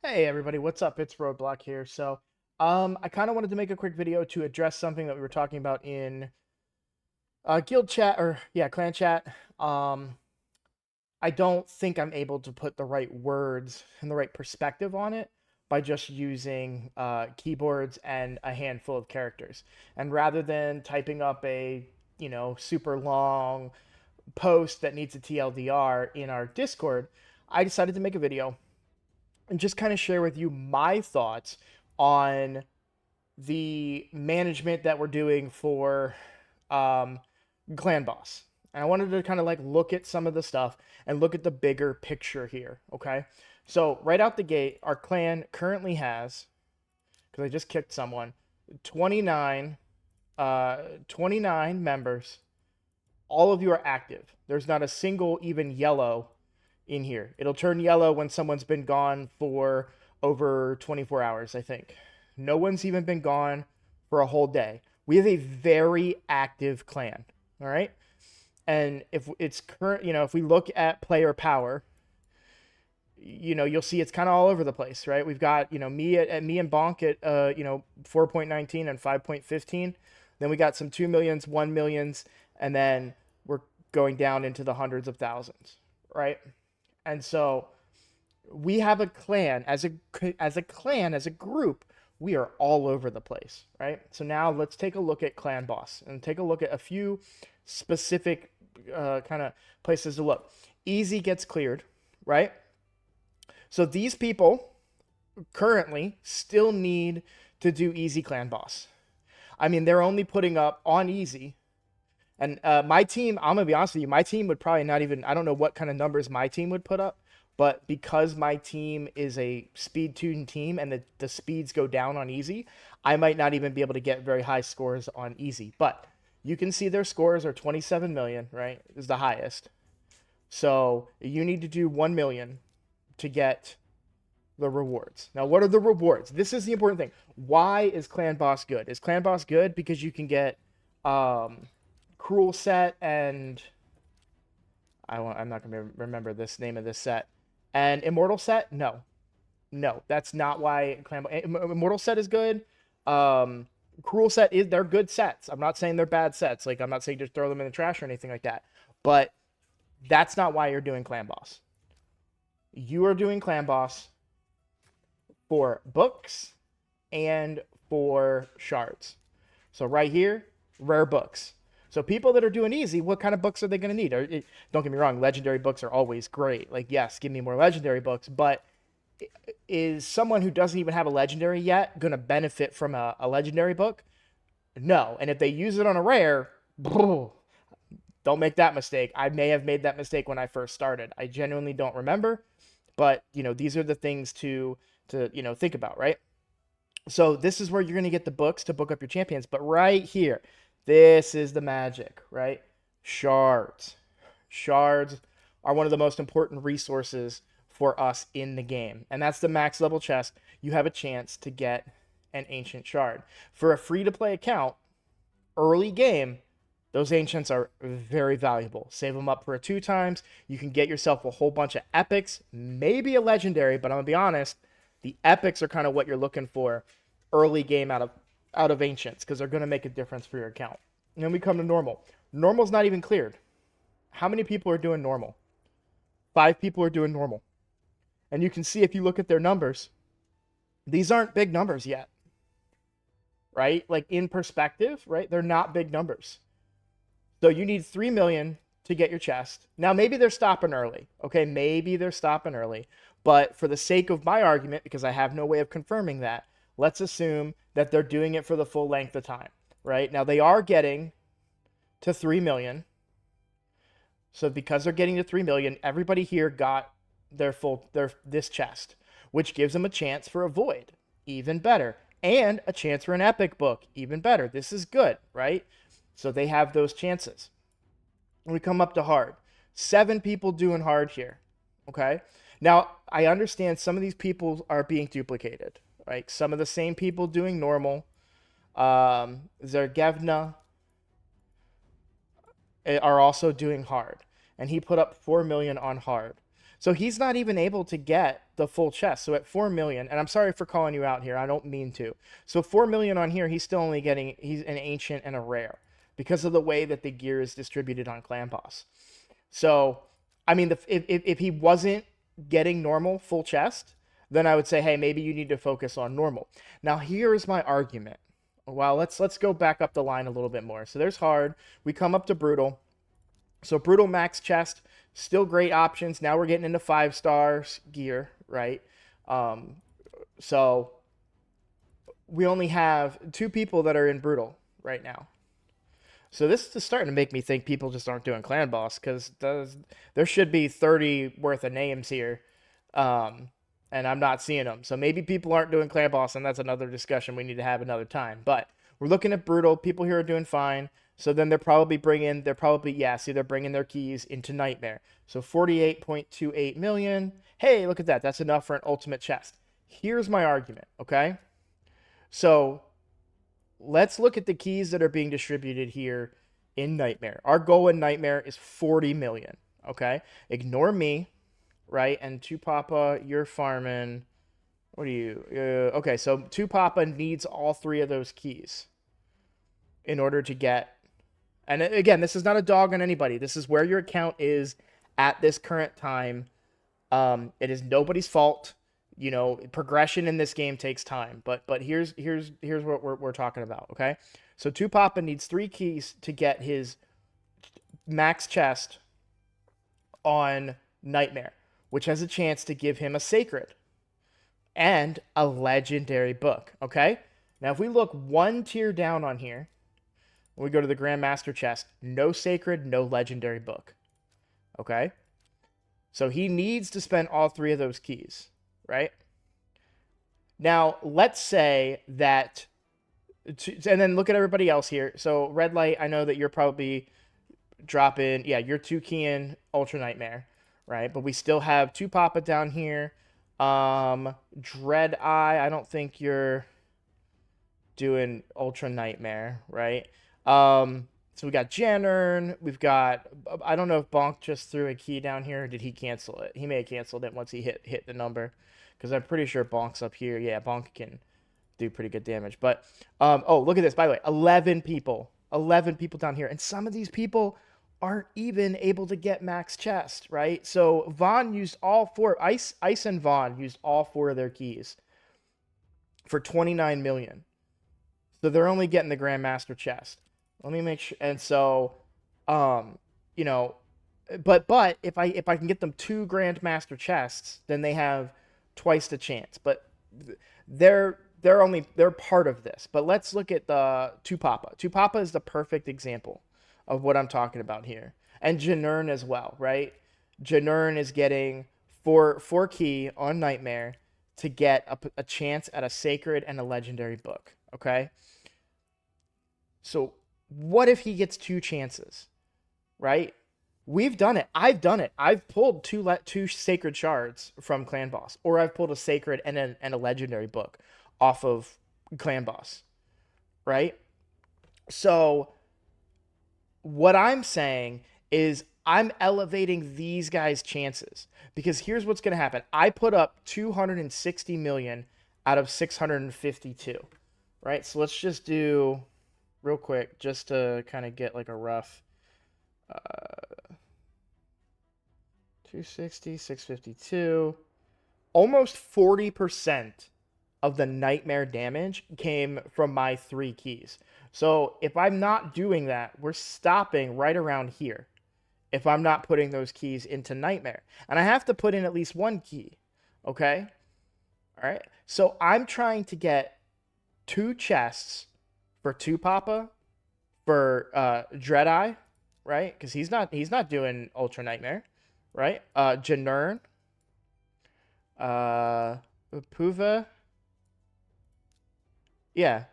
Hey everybody, what's up? It's Roadblock here. I kind of wanted to make a quick video to address something that we were talking about in guild chat or clan chat. Um, I don't think I'm able to put the right words and the right perspective on it by just using keyboards and a handful of characters. And rather than typing up a super long post that needs a TLDR in our Discord, I decided to make a video and just kind of share with you my thoughts on the management that we're doing for um, Clan Boss. And I wanted to kind of like look at some of the stuff and look at the bigger picture here. Okay. So, right out the gate, our clan currently has, because I just kicked someone, 29, 29 members. All of you are active. There's not a single even yellow in here. It'll turn yellow when someone's been gone for over 24 hours, I think. No one's even been gone for a whole day. We have a very active clan, all right? And if it's current, if we look at player power, you'll see it's kind of all over the place, right? We've got, me and Bonk at 4.19 and 5.15. Then we got some 2 millions, 1 millions, and then we're going down into the hundreds of thousands, right? And so we have a clan as a group, we are all over the place, right? So now let's take a look at Clan Boss and take a look at a few specific kind of places to look. Easy gets cleared, right? So these people currently still need to do easy Clan Boss. I mean, they're only putting up on easy. And my team, I'm going to be honest with you, my team would probably not even, I don't know what kind of numbers my team would put up, but because my team is a speed tuned team and the speeds go down on easy, I might not even be able to get very high scores on easy. But you can see their scores are 27 million, right? Is the highest. So you need to do 1 million to get the rewards. Now, what are the rewards? This is the important thing. Why is Clan Boss good? Is Clan Boss good because you can get Cruel Set and I'm not going to remember this name of this set. And Immortal Set? No. No, that's not why Immortal Set is good. Cruel Set is they're good sets. I'm not saying they're bad sets. Like I'm not saying just throw them in the trash or anything like that. But that's not why you're doing Clan Boss. You are doing Clan Boss for books and for shards. So right here, rare books. So people that are doing easy, what kind of books are they going to need? Don't get me wrong, legendary books are always great. Like, yes, give me more legendary books. But is someone who doesn't even have a legendary yet going to benefit from a legendary book? No. And if they use it on a rare, don't make that mistake. I may have made that mistake when I first started. I genuinely don't remember. But, these are the things to think about, right? So this is where you're going to get the books to book up your champions. But right here, this is the magic, right? Shards. Shards are one of the most important resources for us in the game. And that's the max level chest. You have a chance to get an ancient shard. For a free-to-play account, early game, those ancients are very valuable. Save them up for a 2 times. You can get yourself a whole bunch of epics, maybe a legendary, but I'm going to be honest, the epics are kind of what you're looking for early game out of ancients because they're going to make a difference for your account. And then we come to normal. Normal's not even cleared. How many people are doing normal? 5 people are doing normal. And you can see if you look at their numbers, these aren't big numbers yet. Right? Like in perspective, right? They're not big numbers. So you need 3 million to get your chest. Now, maybe they're stopping early. Okay, maybe they're stopping early. But for the sake of my argument, because I have no way of confirming that, let's assume that they're doing it for the full length of time, right? Now, they are getting to 3 million. So because they're getting to 3 million, everybody here got this chest, which gives them a chance for a void, even better, and a chance for an epic book, even better. This is good, right? So they have those chances. When we come up to hard, 7 people doing hard here, okay? Now, I understand some of these people are being duplicated, right? Some of the same people doing normal, Zergevna, are also doing hard. And he put up 4 million on hard. So he's not even able to get the full chest. So at 4 million, and I'm sorry for calling you out here, I don't mean to. So 4 million on here, he's still only getting, he's an ancient and a rare because of the way that the gear is distributed on Clan Boss. So, I mean, if he wasn't getting normal full chest, then I would say, hey, maybe you need to focus on normal. Now, here's my argument. Well, let's go back up the line a little bit more. So there's hard. We come up to brutal. So brutal max chest, still great options. Now we're getting into 5 stars gear, right? So we only have 2 people that are in brutal right now. So this is starting to make me think people just aren't doing Clan Boss because there should be 30 worth of names here, and I'm not seeing them. So maybe people aren't doing Clan Boss, and that's another discussion we need to have another time. But we're looking at brutal. People here are doing fine. So then they're probably bringing their keys into Nightmare. So 48.28 million. Hey, look at that. That's enough for an ultimate chest. Here's my argument, okay? So let's look at the keys that are being distributed here in Nightmare. Our goal in Nightmare is 40 million, okay? Ignore me, right? And 2Papa, you're farming. What are you? Okay, so 2Papa needs all 3 of those keys in order to get. And again, this is not a dog on anybody. This is where your account is at this current time. It is nobody's fault. You know, progression in this game takes time. But here's what we're talking about, okay? So 2Papa needs 3 keys to get his max chest on Nightmare, which has a chance to give him a sacred and a legendary book, okay? Now, if we look 1 tier down on here, we go to the Grandmaster chest, no sacred, no legendary book. Okay? So he needs to spend all 3 of those keys, right? Now, let's say that, and then look at everybody else here. So Red Light, I know that you're probably dropping, yeah, you're 2 keying Ultra Nightmare, right? But we still have 2Papa down here. Dread Eye, I don't think you're doing Ultra Nightmare, right? So we got Janern, we've got, I don't know if Bonk just threw a key down here, or did he cancel it? He may have canceled it once he hit the number, because I'm pretty sure Bonk's up here. Yeah, Bonk can do pretty good damage. But, oh, look at this, by the way, 11 people down here, and some of these people aren't even able to get max chest, right? So Vaughn used all 4, Ice and Vaughn used all 4 of their keys for 29 million. So they're only getting the Grandmaster chest. Let me make sure. And so, you know, but if I can get them 2 Grandmaster chests, then they have twice the chance. But they're part of this. But let's look at the 2Papa. 2Papa is the perfect example of what I'm talking about here, and Janern as well, right? Janern is getting 4 key on Nightmare to get a chance at a sacred and a legendary book. Okay. So what if he gets 2 chances, right? We've done it. I've done it. I've pulled 2 sacred shards from Clan Boss, or I've pulled a sacred and a legendary book off of Clan Boss, right? So what I'm saying is I'm elevating these guys' chances, because here's what's going to happen. I put up 260 million out of 652, right? So let's just do real quick, just to kind of get like a rough 260, 652. Almost 40% of the Nightmare damage came from my 3 keys. So if I'm not doing that, we're stopping right around here if I'm not putting those keys into Nightmare. And I have to put in at least 1 key, okay? All right? So I'm trying to get 2 chests for 2Papa, for Dreadeye, right? Because he's not doing Ultra Nightmare, right? Janern, Puva, yeah,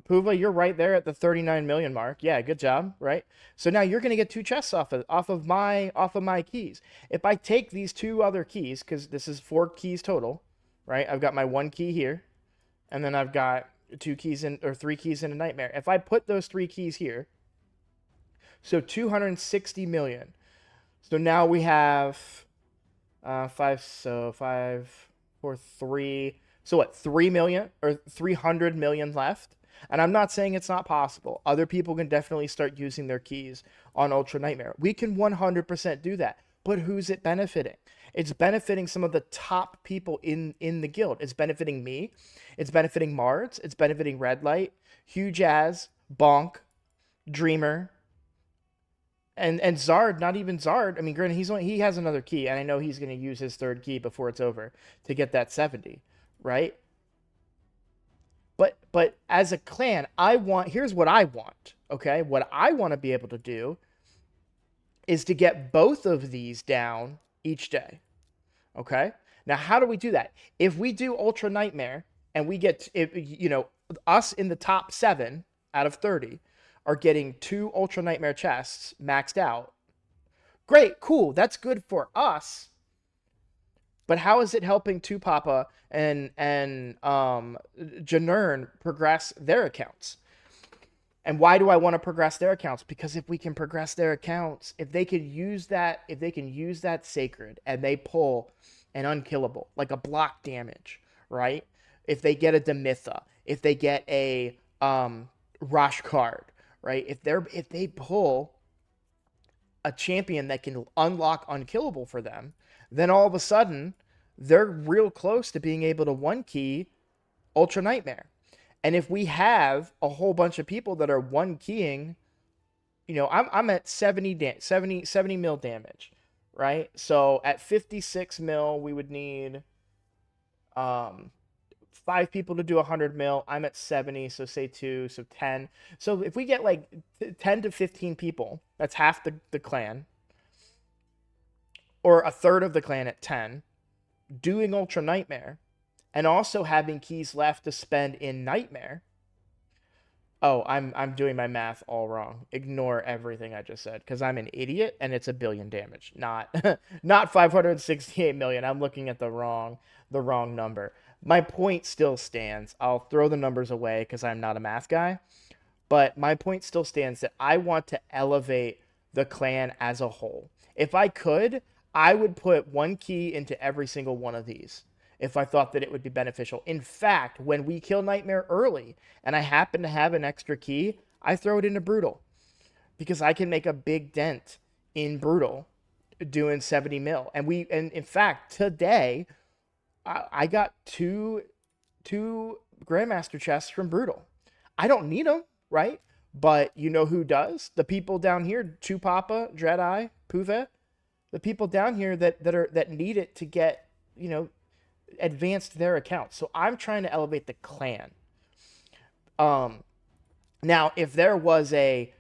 Puva, you're right there at the 39 million mark. Yeah, good job, right? So now you're gonna get 2 chests off of my keys. If I take these 2 other keys, because this is 4 keys total, right? I've got my 1 key here, and then I've got 2 keys in, or 3 keys in a Nightmare. If I put those 3 keys here, so 260 million. So now we have Five, 4, 3. So what? 3 million or 300 million left. And I'm not saying it's not possible. Other people can definitely start using their keys on Ultra Nightmare. We can 100% do that. But who's it benefiting? It's benefiting some of the top people in the guild. It's benefiting me. It's benefiting Mards. It's benefiting Red Light, Hugh Jazz, Bonk, Dreamer, and Zard. Not even Zard. I mean, granted, he has another key, and I know he's going to use his third key before it's over to get that 70, right? But as a clan, here's what I want. Okay, what I want to be able to do is to get both of these down each day. Okay, now how do we do that? If we do Ultra Nightmare and we get, us in the top 7 out of 30 are getting 2 Ultra Nightmare chests maxed out. Great, cool, that's good for us. But how is it helping Papa and Janern progress their accounts? And why do I want to progress their accounts? Because if we can progress their accounts, if they can use that sacred and they pull an unkillable, like a block damage, right? If they get a Demitha, if they get a Rush card, right? If they pull a champion that can unlock unkillable for them, then all of a sudden they're real close to being able to one key Ultra Nightmare. And if we have a whole bunch of people that are one keying, I'm at 70 mil damage, right? So at 56 mil, we would need 5 people to do 100 mil. I'm at 70, so say 2, so 10. So if we get like 10 to 15 people, that's half the clan, or a third of the clan at 10, doing Ultra Nightmare, and also having keys left to spend in Nightmare. Oh, I'm doing my math all wrong. Ignore everything I just said, because I'm an idiot and it's a billion damage, not not 568 million. I'm looking at the wrong number. My point still stands. I'll throw the numbers away because I'm not a math guy, but my point still stands that I want to elevate the clan as a whole. If I could, I would put one key into every single one of these if I thought that it would be beneficial. In fact, when we kill Nightmare early and I happen to have an extra key, I throw it into Brutal because I can make a big dent in Brutal doing 70 mil. And in fact, today I got two Grandmaster chests from Brutal. I don't need them, right? But you know who does? The people down here, Chupapa, Dreadeye, Puve, the people down here that need it to get, advanced their accounts. So I'm trying to elevate the clan. Now, if there was a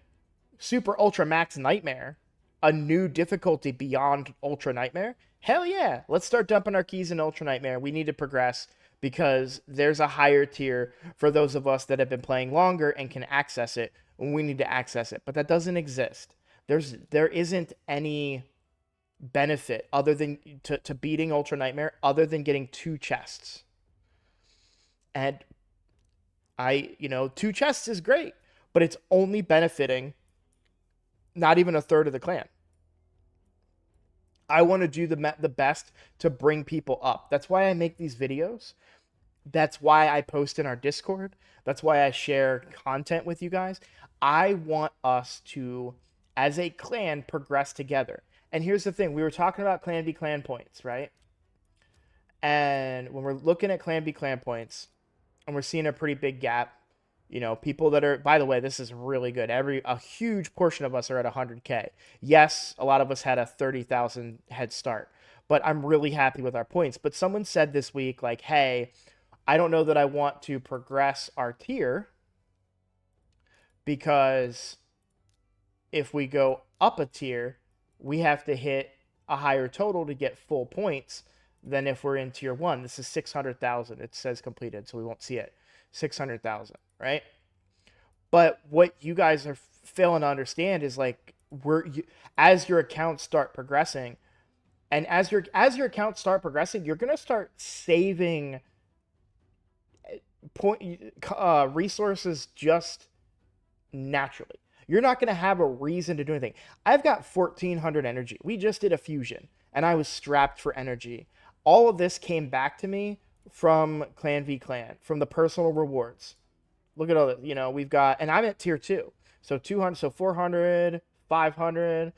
Super Ultra Max Nightmare, a new difficulty beyond Ultra Nightmare, hell yeah, let's start dumping our keys in Ultra Nightmare. We need to progress because there's a higher tier for those of us that have been playing longer and can access it when we need to access it. But that doesn't exist. There isn't any benefit other than to beating Ultra Nightmare other than getting 2 chests. And 2 chests is great, but it's only benefiting not even a third of the clan. I want to do the best to bring people up. That's why I make these videos. That's why I post in our Discord. That's why I share content with you guys. I want us to, as a clan, progress together. And here's the thing. We were talking about Clan v Clan points, right? And when we're looking at Clan v Clan points, and we're seeing a pretty big gap, people that are, by the way, this is really good. A huge portion of us are at 100K. Yes, a lot of us had a 30,000 head start, but I'm really happy with our points. But someone said this week, like, hey, I don't know that I want to progress our tier because if we go up a tier, we have to hit a higher total to get full points than if we're in tier 1. This is 600,000. It says completed, so we won't see it. 600,000, right? But what you guys are failing to understand is like as your accounts start progressing, and as your accounts start progressing, you're gonna start saving resources just naturally. You're not going to have a reason to do anything. I've got 1,400 energy. We just did a fusion, and I was strapped for energy. All of this came back to me from Clan v Clan, from the personal rewards. Look at all that. We've got, and I'm at tier 2. So 200, so 400, 500,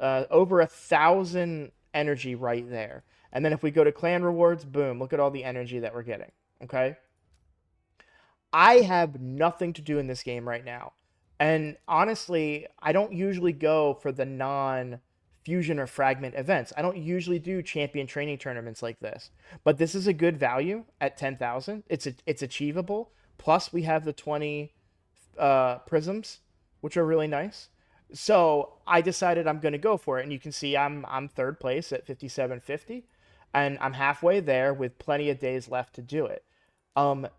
over 1,000 energy right there. And then if we go to clan rewards, boom, look at all the energy that we're getting. Okay. I have nothing to do in this game right now. And honestly, I don't usually go for the non fusion or fragment events. I don't usually do champion training tournaments like this. But this is a good value at 10,000. It's achievable. Plus we have the 20 prisms, which are really nice. So I decided I'm going to go for it, and you can see I'm third place at 5750, and I'm halfway there with plenty of days left to do it.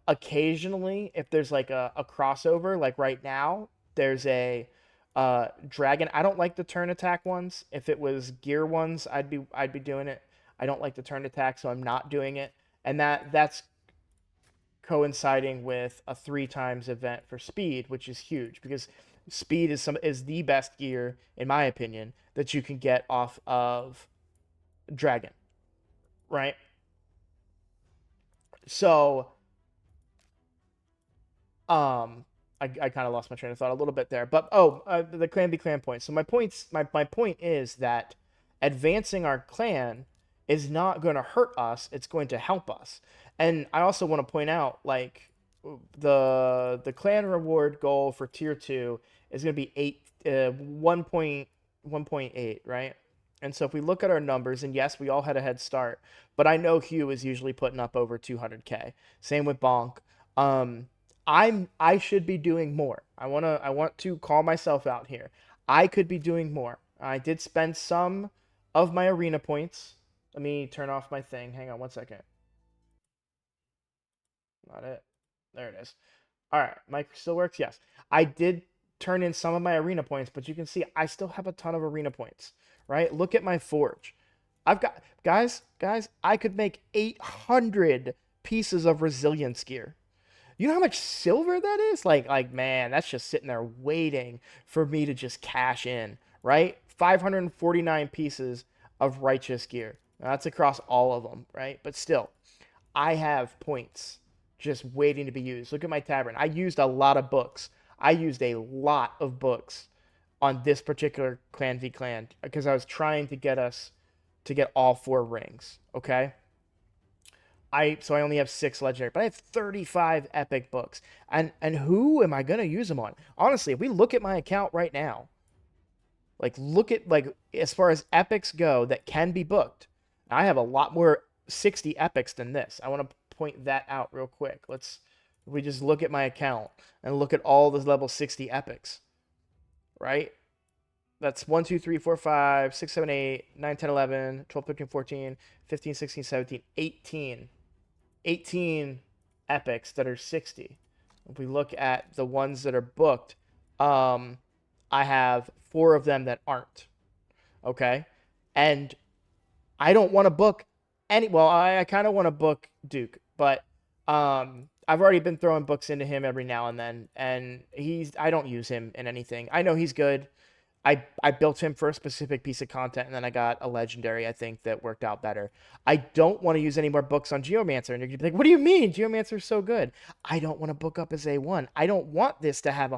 Occasionally, if there's like a crossover, like right now, there's a dragon. I don't like the turn attack ones. If it was gear ones, I'd be doing it. I don't like the turn attack, so I'm not doing it. And that's coinciding with a 3 times event for speed, which is huge because speed is the best gear, in my opinion, that you can get off of dragon, right? So I kind of lost my train of thought a little bit there, but the clan v clan point. So my point is that advancing our clan is not going to hurt us, it's going to help us. And I also want to point out, like, the clan reward goal for tier 2 is going to be 1.8, right? And so if we look at our numbers, and yes, we all had a head start, but I know Hugh is usually putting up over 200k. Same with Bonk. I should be doing more. I want to call myself out here. I could be doing more. I did spend some of my arena points. Let me turn off my thing. Hang on one second. Not it. There it is. All right, mic still works. Yes, I did turn in some of my arena points, but you can see I still have a ton of arena points. Right? Look at my forge. I've got guys. I could make 800 pieces of resilience gear. You know how much silver that is? Like man, that's just sitting there waiting for me to just cash in, right? 549 pieces of righteous gear. Now, that's across all of them, right? But still, I have points just waiting to be used. Look at my tavern. I used a lot of books. I used a lot of books on this particular clan v clan because I was trying to get us to get all 4 rings, okay? So I only have 6 legendary, but I have 35 epic books. And who am I going to use them on? Honestly, if we look at my account right now, look at as far as epics go that can be booked, I have a lot more 60 epics than this. I want to point that out real quick. If we just look at my account and look at all the level 60 epics, right? That's 1, 2, 3, 4, 5, 6, 7, 8, 9, 10, 11, 12, 13, 14, 15, 16, 17, 18. 18 epics that are 60. If we look at the ones that are booked, I have 4 of them that aren't. Okay? And I don't want to book I kind of want to book Duke, but I've already been throwing books into him every now and then, and I don't use him in anything. I know he's good. I built him for a specific piece of content, and then I got a legendary, I think, that worked out better. I don't want to use any more books on Geomancer. And you're going to be like, what do you mean? Geomancer's so good. I don't want to book up as A1. I don't want this to have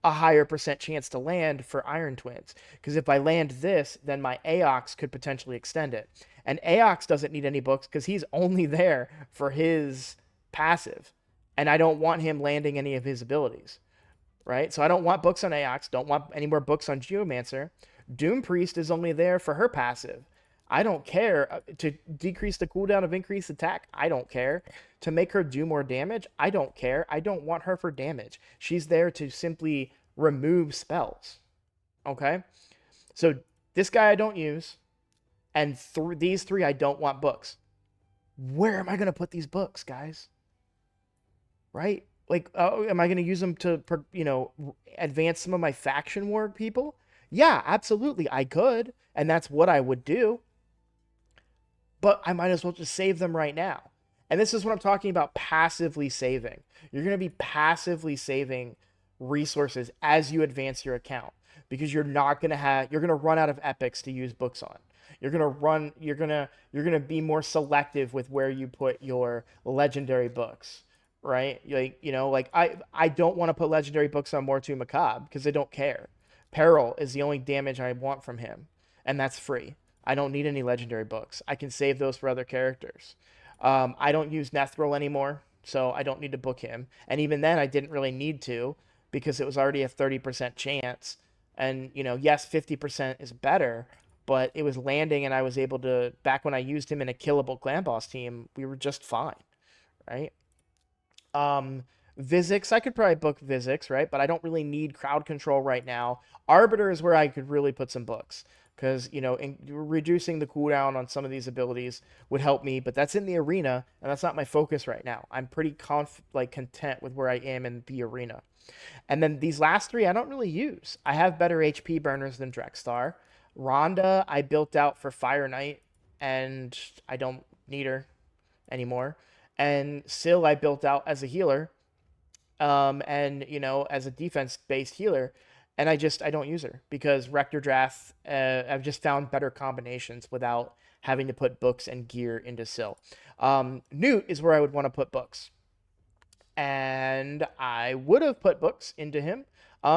a higher % chance to land for Iron Twins. Because if I land this, then my Aox could potentially extend it. And Aox doesn't need any books because he's only there for his passive. And I don't want him landing any of his abilities. Right? So I don't want books on Aox, don't want any more books on Geomancer. Doom Priest is only there for her passive. I don't care. To decrease the cooldown of increased attack, I don't care. To make her do more damage, I don't care. I don't want her for damage. She's there to simply remove spells. Okay? So this guy I don't use, and these 3 I don't want books. Where am I going to put these books, guys? Right? Am I going to use them to, advance some of my faction war people? Yeah, absolutely, I could, and that's what I would do. But I might as well just save them right now. And this is what I'm talking about, passively saving. You're going to be passively saving resources as you advance your account because you're going to run out of epics to use books on. You're gonna run. You're gonna be more selective with where you put your legendary books, right? Like I don't want to put legendary books on Mortu Macabre because I don't care. Peril is the only damage I want from him, and that's free. I don't need any legendary books. I can save those for other characters. I don't use Nethril anymore, so I don't need to book him. And even then, I didn't really need to because it was already a 30% chance. And, yes, 50% is better, but it was landing, and I was able to, back when I used him in a killable Clan Boss team, we were just fine, right? Um, Vizix, I could probably book Vizix, right? But I don't really need crowd control right now. Arbiter is where I could really put some books because reducing the cooldown on some of these abilities would help me. But that's in the arena, and that's not my focus right now. I'm pretty content with where I am in the arena. And then these last three, I don't really use. I have better HP burners than Drexstar. Rhonda, I built out for Fire Knight, and I don't need her anymore. And Syl, I built out as a healer, and as a defense-based healer, and I don't use her because Rector Draft. I've just found better combinations without having to put books and gear into Syl. Newt is where I would want to put books, and I would have put books into him.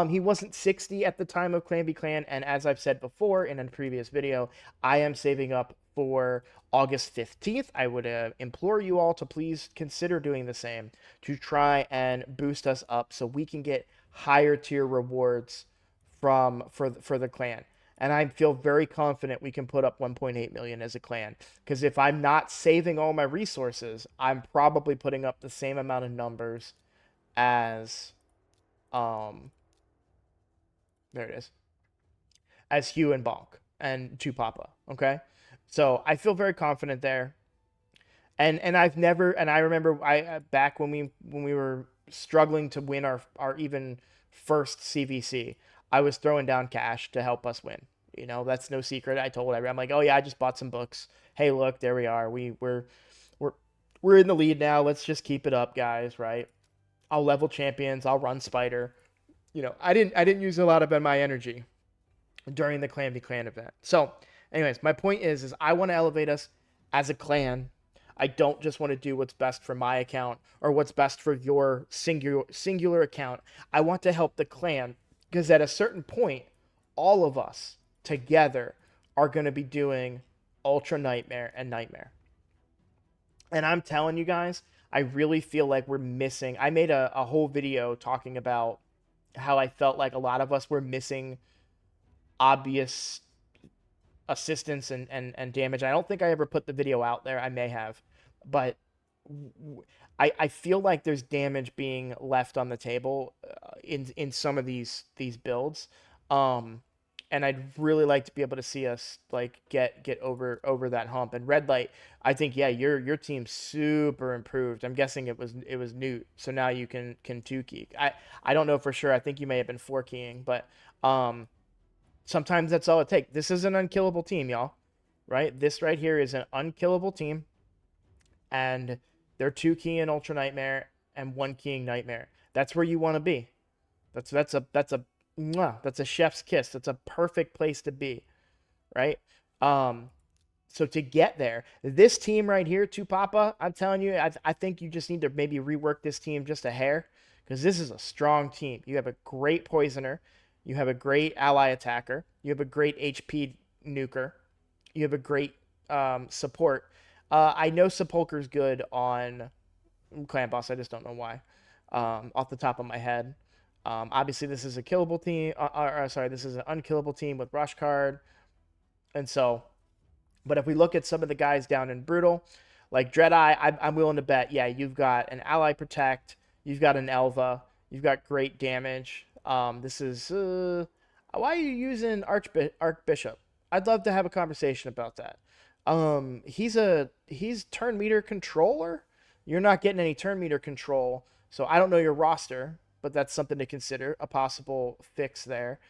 He wasn't 60 at the time of Clan v Clan, and as I've said before in a previous video, I am saving up for August 15th. I would implore you all to please consider doing the same to try and boost us up so we can get higher tier rewards for the clan. And I feel very confident we can put up 1.8 million as a clan. Because if I'm not saving all my resources, I'm probably putting up the same amount of numbers as there it is, as Hugh and Bonk and Chupapa. Okay, so I feel very confident there. And I remember back when we were struggling to win our even first CvC, I was throwing down cash to help us win. That's no secret. I told everyone, I'm like, oh yeah, I just bought some books. Hey, look, there we are. We're in the lead now. Let's just keep it up, guys. Right? I'll level champions. I'll run Spider. I didn't use a lot of my energy during the Clan v Clan event. So, anyways, my point is I want to elevate us as a clan. I don't just want to do what's best for my account or what's best for your singular account. I want to help the clan because at a certain point, all of us together are going to be doing Ultra Nightmare and Nightmare. And I'm telling you guys, I really feel like we're missing. I made a whole video talking about how I felt like a lot of us were missing obvious assistance and damage. I don't think I ever put the video out there. I may have, but I feel like there's damage being left on the table in some of these builds. And I'd really like to be able to see us like get over that hump. And Red Light, I think your team's super improved. I'm guessing it was Newt, so now you can 2-key. I don't know for sure. I think you may have been 4-keying, but sometimes that's all it takes. This is an unkillable team, y'all. Right? This right here is an unkillable team, and they're 2-keying Ultra Nightmare and 1-keying Nightmare. That's where you want to be. That's a chef's kiss. That's a perfect place to be, right? So to get there, this team right here, Tupapa, I'm telling you, I think you just need to maybe rework this team just a hair because this is a strong team. You have a great poisoner, you have a great ally attacker, you have a great HP nuker, you have a great support. I know Sepulchre's good on Clan Boss. I just don't know why, off the top of my head. Obviously, this is a killable team. This is an unkillable team with Rush Card. And so, but if we look at some of the guys down in Brutal, like Dreadeye, I'm willing to bet, yeah, you've got an Ally Protect, you've got an Elva, you've got great damage. This is, why are you using Archbishop? I'd love to have a conversation about that. He's turn meter controller. You're not getting any turn meter control, so I don't know your roster, but that's something to consider, a possible fix there.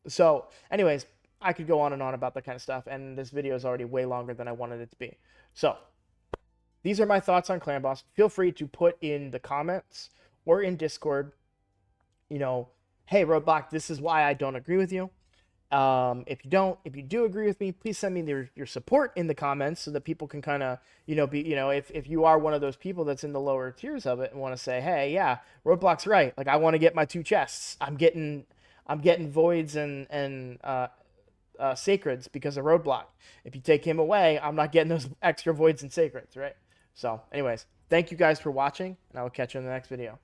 So anyways, I could go on and on about that kind of stuff, and this video is already way longer than I wanted it to be. So these are my thoughts on Clan Boss. Feel free to put in the comments or in Discord, hey, Roadblock, this is why I don't agree with you. If you don't, if you do agree with me, please send me your support in the comments so that people can kind of, be, if you are one of those people that's in the lower tiers of it and want to say, hey, yeah, Roadblock's right. Like I want to get my 2 chests. I'm getting voids and sacreds because of Roadblock. If you take him away, I'm not getting those extra voids and sacreds, right? So, anyways, thank you guys for watching, and I will catch you in the next video.